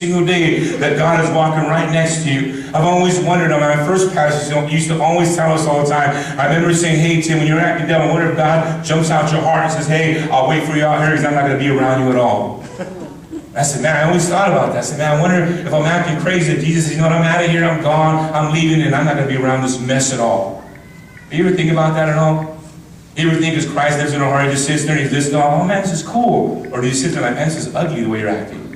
single day that God is walking right next to you. I've always wondered, my first pastor used to always tell us all the time. I remember saying, hey Tim, when you're acting down, I wonder if God jumps out your heart and says, hey, I'll wait for you out here because I'm not going to be around you at all. I said, man, I always thought about that. I said, man, I wonder if I'm acting crazy, if Jesus says, you know what, I'm out of here, I'm gone, I'm leaving, and I'm not going to be around this mess at all. Do you ever think about that at all? You ever think as Christ lives in our heart, he just sits there and he's listening, oh man, this is cool. Or do you sit there like, man, this is ugly the way you're acting?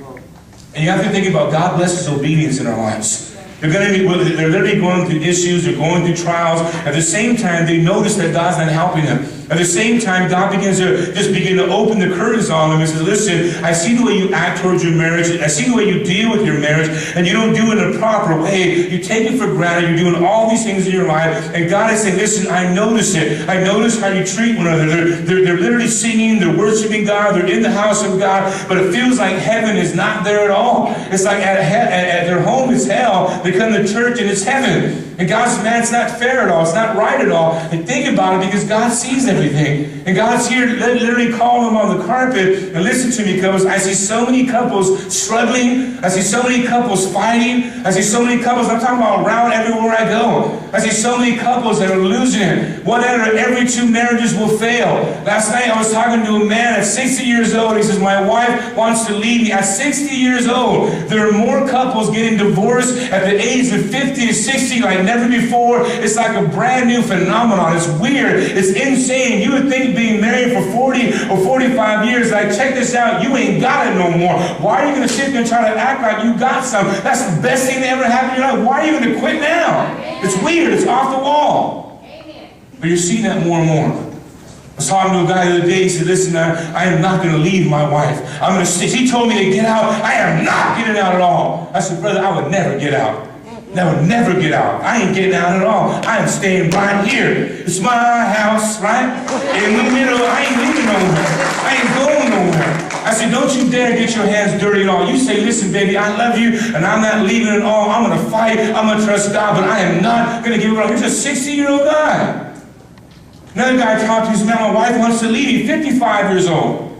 And you have to think about God blesses obedience in our lives. They're literally going through issues, they're going through trials. At the same time, they notice that God's not helping them. At the same time, God begins to begin to open the curtains on them and says, listen, I see the way you act towards your marriage. I see the way you deal with your marriage, and you don't do it in a proper way. You take it for granted. You're doing all these things in your life. And God is saying, listen, I notice it. I notice how you treat one another. They're literally singing. They're worshiping God. They're in the house of God. But it feels like heaven is not there at all. It's like at their home is hell. They come to church and it's heaven. And God says, man, it's not fair at all. It's not right at all. And think about it, because God sees everything. And God's here to literally call them on the carpet. And listen to me, because I see so many couples struggling. I see so many couples fighting. I see so many couples, I'm talking about around everywhere I go. I see so many couples that are losing it. One out of every 2 marriages will fail. Last night I was talking to a man at 60 years old. He says, my wife wants to leave me. At 60 years old, there are more couples getting divorced at the age of 50 to 60 like never before. It's like a brand new phenomenon. It's weird. It's insane. You would think being married for 40 or 45 years, like, check this out, you ain't got it no more. Why are you going to sit there and try to act like you got something? That's the best thing that ever happened in your life. Why are you going to quit now? It's weird. It's off the wall. But you're seeing that more and more. I was talking to a guy the other day. He said, listen, I am not going to leave my wife. I'm going to stay. He told me to get out. I am not getting out at all. I said, brother, I would never get out. I would never get out. I ain't getting out at all. I am staying right here. It's my house, right? In the middle. I ain't leaving nowhere. I ain't going nowhere. I said, don't you dare get your hands dirty at all. You say, listen, baby, I love you, and I'm not leaving at all. I'm going to fight. I'm going to trust God, but I am not going to give it up. He's a 60-year-old guy. Another guy I talked to, he said, man, my wife wants to leave me, 55 years old.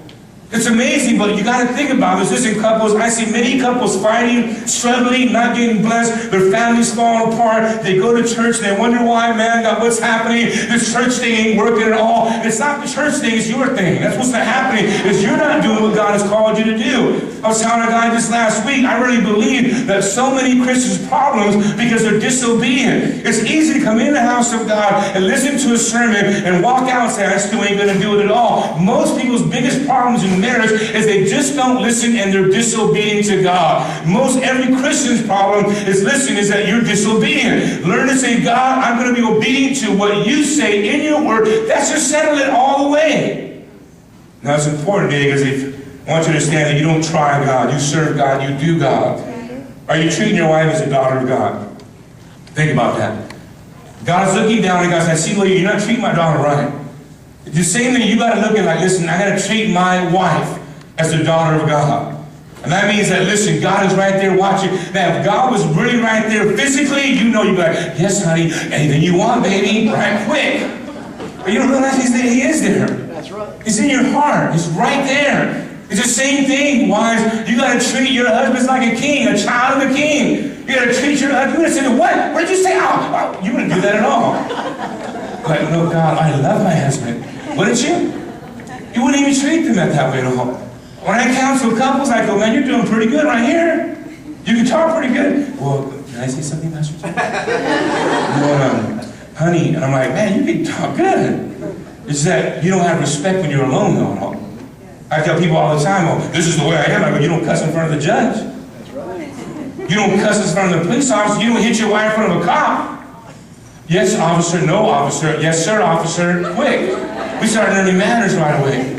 It's amazing, but you got to think about this. Listen, couples, I see many couples fighting, struggling, not getting blessed. Their families falling apart. They go to church and they wonder why, man, God, what's happening? This church thing ain't working at all. It's not the church thing, it's your thing. That's what's not happening, is you're not doing what God has called you to do. I was telling a guy this last week, I really believe that so many Christians' problems because they're disobedient. It's easy to come in the house of God and listen to a sermon and walk out and say, I still ain't going to do it at all. Most people's biggest problems in marriage is they just don't listen and they're disobedient to God. Most every Christian's problem is that you're disobedient. Learn to say, God, I'm going to be obedient to what you say in your word. That should settle it all the way. Now it's important today because I want you to understand that you don't try God, you serve God, you do God. Are you treating your wife as a daughter of God? Think about that. God is looking down and God says, I see, you're not treating my daughter right. The same thing, you got to look at like, listen, I got to treat my wife as a daughter of God. And that means that, listen, God is right there watching. Now, if God was really right there physically, you know you'd be like, yes, honey, anything you want, baby, right quick. But you don't realize He is there. That's right. He's in your heart. He's right there. It's the same thing, wives. You got to treat your husbands like a king, a child of a king. You got to treat your husband. You're going to say, what? What did you say? Oh, you wouldn't do that at all. But no, God, I love my husband. Wouldn't you? You wouldn't even treat them that way at all. When I counsel couples, I go, man, you're doing pretty good right here. You can talk pretty good. Well, can I say something, Pastor Tim? Honey, and I'm like, man, you can talk good. It's that you don't have respect when you're alone, though, at all. I tell people all the time, oh, this is the way I am. I go, you don't cuss in front of the judge. That's right. You don't cuss in front of the police officer. You don't hit your wife in front of a cop. Yes, officer. No, officer. Yes, sir, officer. Quick. We start learning manners right away.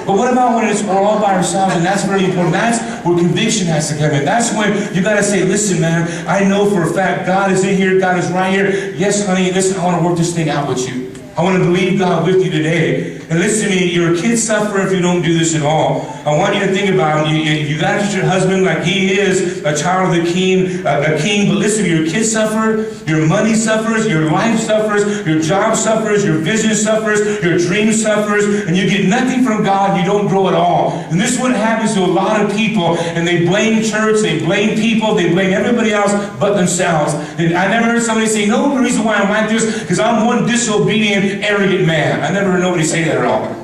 But what about when we're all by ourselves, and that's very important. That's where conviction has to come in. That's when you got to say, listen, man, I know for a fact God is in here, God is right here. Yes, honey, listen, I want to work this thing out with you. I want to believe God with you today. And listen to me, your kids suffer if you don't do this at all. I want you to think about it. You got to treat your husband like he is a child of the king, but listen, your kids suffer, your money suffers, your life suffers, your job suffers, your vision suffers, your dream suffers, and you get nothing from God, you don't grow at all. And this is what happens to a lot of people, and they blame church, they blame people, they blame everybody else but themselves. And I never heard somebody say, no, the reason why I'm like this, because I'm one disobedient, arrogant man. I never heard nobody say that at all.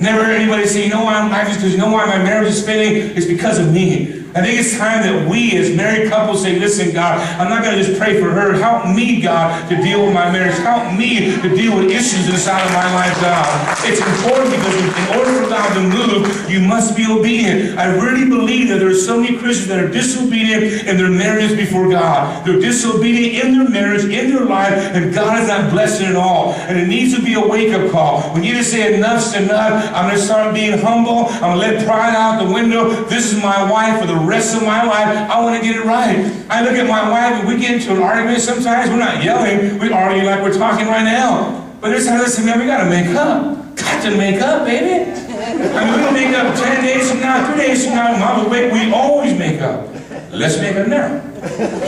Never heard anybody say, you know why I'm like this, because you know why my marriage is failing? It's because of me. I think it's time that we as married couples say, listen, God, I'm not going to just pray for her. Help me, God, to deal with my marriage. Help me to deal with issues inside of my life, God. It's important because in order for God to move, you must be obedient. I really believe that there are so many Christians that are disobedient in their marriage before God. They're disobedient in their marriage, in their life, and God is not blessing at all. And it needs to be a wake-up call. When you just say enough's enough, I'm going to start being humble. I'm going to let pride out the window. This is my wife for the rest of my life. I want to get it right. I look at my wife and we get into an argument sometimes. We're not yelling. We argue like we're talking right now. But there's times I say, man, we got to make up. Got to make up, baby. I mean, we don't make up 10 days from now, 3 days from now. Mama, wait, we always make up. Let's make up now.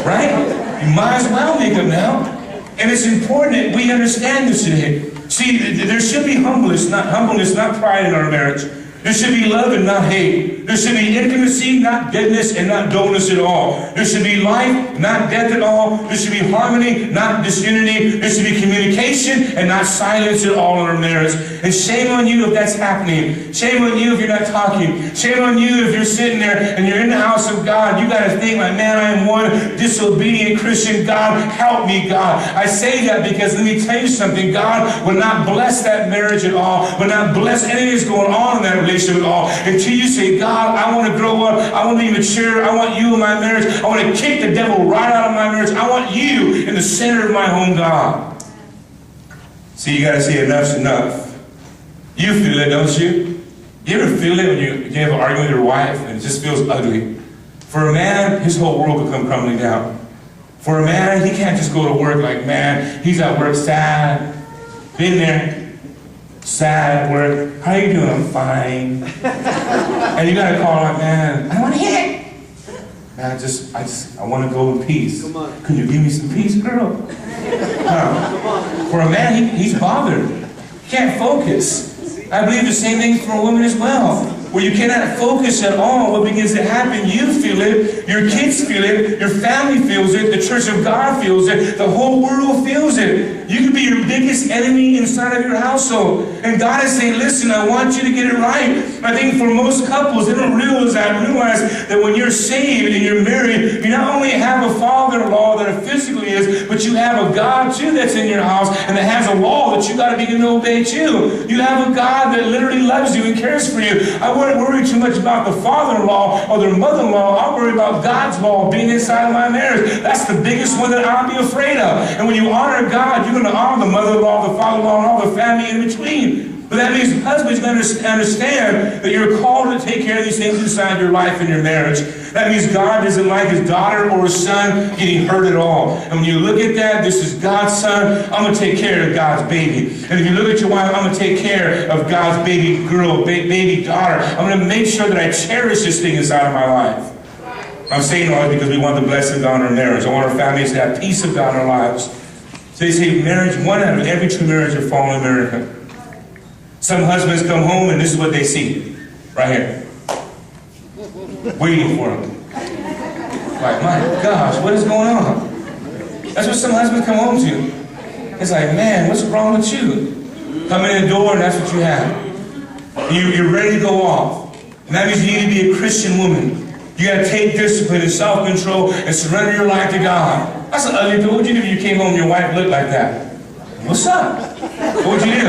Right? You might as well make up now. And it's important that we understand this today. See, there should be humbleness, not pride in our marriage. There should be love and not hate. There should be intimacy, not deadness and not dullness at all. There should be life, not death at all. There should be harmony, not disunity. There should be communication and not silence at all in our marriage. And shame on you if that's happening. Shame on you if you're not talking. Shame on you if you're sitting there and you're in the house of God. You got to think like, man, I am one disobedient Christian. God, help me, God. I say that because let me tell you something. God will not bless that marriage at all. Will not bless anything that's going on in that relationship at all until you say, God, I want to grow up. I want to be mature. I want you in my marriage. I want to kick the devil right out of my marriage. I want you in the center of my home, God. See, you got to say enough's enough. You feel it, don't you? You ever feel it when you have an argument with your wife and it just feels ugly? For a man, his whole world will come crumbling down. For a man, he can't just go to work like, man, he's at work sad. Been there. Sad at work. How you doing? I'm fine. And you gotta call like, man, I want to hit it. Man, I want to go in peace. Could you give me some peace, girl? For a man, he's bothered. He can't focus. I believe the same thing for a woman as well. Where you cannot focus at all, what begins to happen, you feel it, your kids feel it, your family feels it, the church of God feels it, the whole world feels it. You could be your biggest enemy inside of your household. And God is saying, listen, I want you to get it right. I think for most couples, they don't realize that when you're saved and you're married, you not only have a father-in-law that physically is, but you have a God too that's in your house and that has a law that you got to begin to obey too. You have a God that literally loves you and cares for you. I wouldn't worry too much about the father-in-law or the mother-in-law. I'll worry about God's law being inside of my marriage. That's the biggest one that I'll be afraid of. And when you honor God, you're going to honor the mother-in-law, the father-in-law, and all the family in between. But that means husbands going to understand that you're called to take care of these things inside your life and your marriage. That means God doesn't like his daughter or his son getting hurt at all. And when you look at that, this is God's son. I'm going to take care of God's baby. And if you look at your wife, I'm going to take care of God's baby girl, baby daughter. I'm going to make sure that I cherish this thing inside of my life. I'm saying all this because we want the blessing of God in our marriage. I want our families to have peace of God in our lives. So they say marriage, 1 out of every 2 marriages are falling in America. Some husbands come home and this is what they see. Right here. Waiting for them. Like, my gosh, what is going on? That's what some husbands come home to. It's like, man, what's wrong with you? Come in the door and that's what you have. You're ready to go off. And that means you need to be a Christian woman. You got to take discipline and self-control and surrender your life to God. That's an ugly thing. What would you do if you came home and your wife looked like that? What's up? What would you do?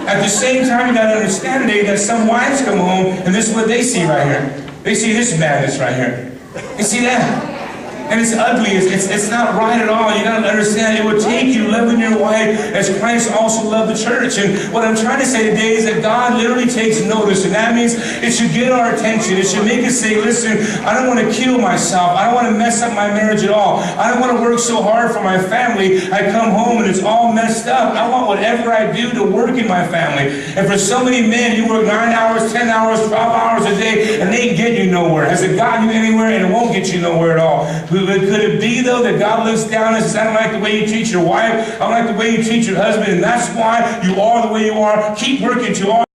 At the same time, you got to understand today that some wives come home and this is what they see right here. They see this madness right here. They see that. and it's ugly. It's not right at all. You got to understand, it would take you loving your wife as Christ also loved the church. And what I'm trying to say today is that God literally takes notice, and that means it should get our attention. It should make us say, listen, I don't want to kill myself. I don't want to mess up my marriage at all. I don't want to work so hard for my family. I come home and it's all messed up. I want whatever I do to work in my family. And for so many men, you work 9 hours, 10 hours, 12 hours a day, and they ain't get you nowhere. Has it gotten you anywhere? And it won't get you nowhere at all. Could it be, though, that God looks down and says, I don't like the way you treat your wife. I don't like the way you treat your husband, and that's why you are the way you are. Keep working to all